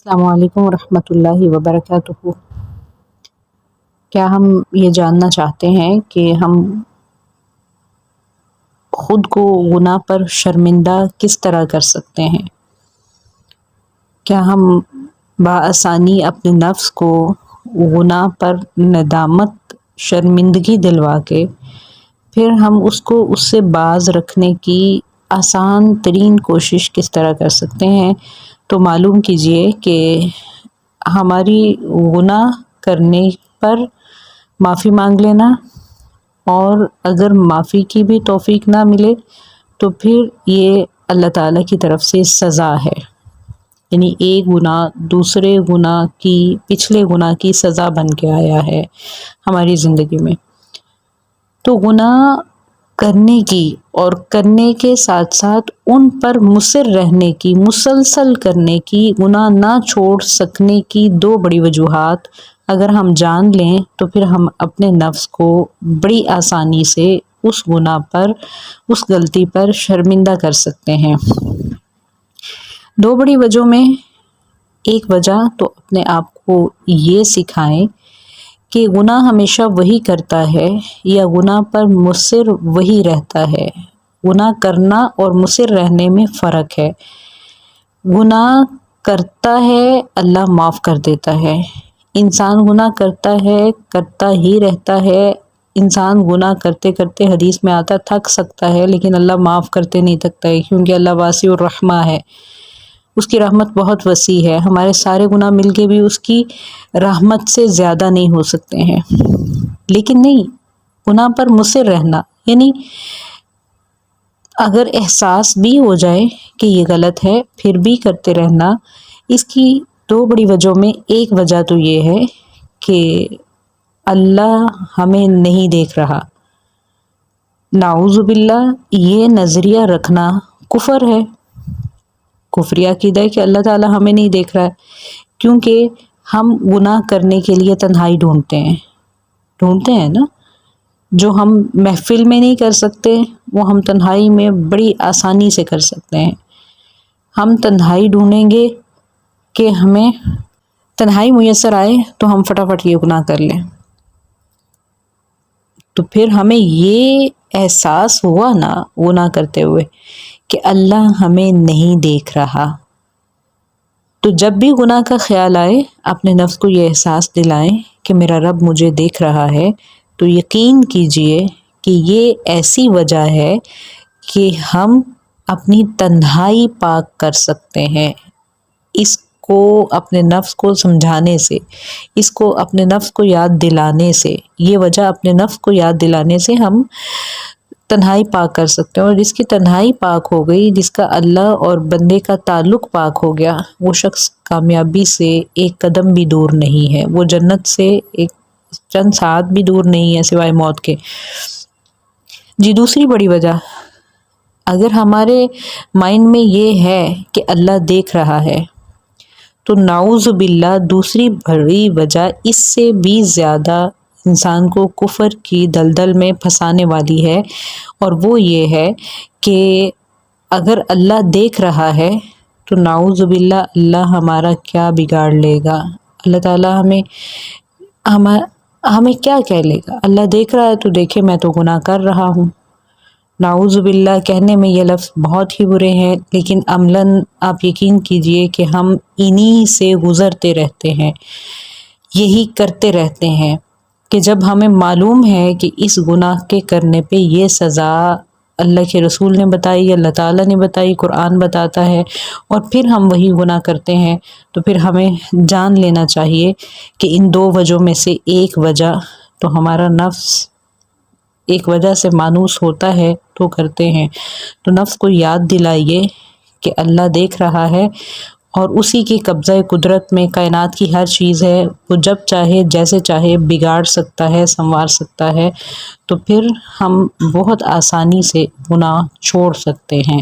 السلام علیکم ورحمۃ اللہ وبرکاتہ۔ کیا ہم یہ جاننا چاہتے ہیں کہ ہم خود کو گناہ پر شرمندہ کس طرح کر سکتے ہیں؟ کیا ہم بآسانی اپنے نفس کو گناہ پر ندامت شرمندگی دلوا کے پھر ہم اس کو اس سے باز رکھنے کی آسان ترین کوشش کس طرح کر سکتے ہیں؟ تو معلوم کیجئے کہ ہماری گناہ کرنے پر معافی مانگ لینا، اور اگر معافی کی بھی توفیق نہ ملے تو پھر یہ اللہ تعالیٰ کی طرف سے سزا ہے، یعنی ایک گناہ دوسرے گناہ کی پچھلے گناہ کی سزا بن کے آیا ہے ہماری زندگی میں۔ تو گناہ کرنے کی اور کرنے کے ساتھ ساتھ ان پر مصر رہنے کی، مسلسل کرنے کی، گناہ نہ چھوڑ سکنے کی دو بڑی وجوہات اگر ہم جان لیں تو پھر ہم اپنے نفس کو بڑی آسانی سے اس گناہ پر، اس غلطی پر شرمندہ کر سکتے ہیں۔ دو بڑی وجہوں میں ایک وجہ تو اپنے آپ کو یہ سکھائیں کہ گناہ ہمیشہ وہی کرتا ہے یا گناہ پر مصر وہی رہتا ہے۔ گناہ کرنا اور مصر رہنے میں فرق ہے۔ گناہ کرتا ہے، اللہ معاف کر دیتا ہے۔ انسان گناہ کرتا ہے، کرتا ہی رہتا ہے۔ انسان گناہ کرتے کرتے، حدیث میں آتا، تھک سکتا ہے لیکن اللہ معاف کرتے نہیں تھکتا ہے، کیونکہ اللہ واسع الرحمہ ہے، اس کی رحمت بہت وسیع ہے۔ ہمارے سارے گناہ مل کے بھی اس کی رحمت سے زیادہ نہیں ہو سکتے ہیں۔ لیکن نہیں، گناہ پر مصر رہنا، یعنی اگر احساس بھی ہو جائے کہ یہ غلط ہے پھر بھی کرتے رہنا، اس کی دو بڑی وجہوں میں ایک وجہ تو یہ ہے کہ اللہ ہمیں نہیں دیکھ رہا۔ نعوذ باللہ، یہ نظریہ رکھنا کفر ہے، کفری عقیدہ ہے کہ اللہ تعالیٰ ہمیں نہیں دیکھ رہا ہے، کیونکہ ہم گناہ کرنے کے لیے تنہائی ڈھونڈتے ہیں نا۔ جو ہم محفل میں نہیں کر سکتے وہ ہم تنہائی میں بڑی آسانی سے کر سکتے ہیں۔ ہم تنہائی ڈھونڈیں گے کہ ہمیں تنہائی میسر آئے تو ہم فٹافٹ یہ گناہ کر لیں، تو پھر ہمیں یہ احساس ہوا نا گناہ کرتے ہوئے کہ اللہ ہمیں نہیں دیکھ رہا۔ تو جب بھی گناہ کا خیال آئے اپنے نفس کو یہ احساس دلائیں کہ میرا رب مجھے دیکھ رہا ہے، تو یقین کیجئے کہ یہ ایسی وجہ ہے کہ ہم اپنی تنہائی پاک کر سکتے ہیں۔ اس کو اپنے نفس کو سمجھانے سے، اس کو اپنے نفس کو یاد دلانے سے، یہ وجہ اپنے نفس کو یاد دلانے سے ہم تنہائی پاک کر سکتے ہیں۔ اور جس کی تنہائی پاک ہو گئی، جس کا اللہ اور بندے کا تعلق پاک ہو گیا، وہ شخص کامیابی سے ایک قدم بھی دور نہیں ہے، وہ جنت سے ایک چند ساتھ بھی دور نہیں ہے سوائے موت کے۔ جی، دوسری بڑی وجہ، اگر ہمارے مائنڈ میں یہ ہے کہ اللہ دیکھ رہا ہے تو نعوذ باللہ دوسری بڑی وجہ اس سے بھی زیادہ انسان کو کفر کی دلدل میں پھنسانے والی ہے، اور وہ یہ ہے کہ اگر اللہ دیکھ رہا ہے تو نعوذ باللہ اللہ ہمارا کیا بگاڑ لے گا، اللہ تعالیٰ ہمیں کیا کہہ لے گا، اللہ دیکھ رہا ہے تو دیکھے، میں تو گناہ کر رہا ہوں۔ نعوذ باللہ کہنے میں یہ لفظ بہت ہی برے ہیں، لیکن عملاً آپ یقین کیجئے کہ ہم انہی سے گزرتے رہتے ہیں، یہی کرتے رہتے ہیں کہ جب ہمیں معلوم ہے کہ اس گناہ کے کرنے پہ یہ سزا اللہ کے رسول نے بتائی، اللہ تعالیٰ نے بتائی، قرآن بتاتا ہے، اور پھر ہم وہی گناہ کرتے ہیں، تو پھر ہمیں جان لینا چاہیے کہ ان دو وجہوں میں سے ایک وجہ تو ہمارا نفس ایک وجہ سے مانوس ہوتا ہے تو کرتے ہیں۔ تو نفس کو یاد دلائیے کہ اللہ دیکھ رہا ہے، اور اسی کی قبضہ قدرت میں کائنات کی ہر چیز ہے، وہ جب چاہے جیسے چاہے بگاڑ سکتا ہے، سنوار سکتا ہے، تو پھر ہم بہت آسانی سے گناہ چھوڑ سکتے ہیں۔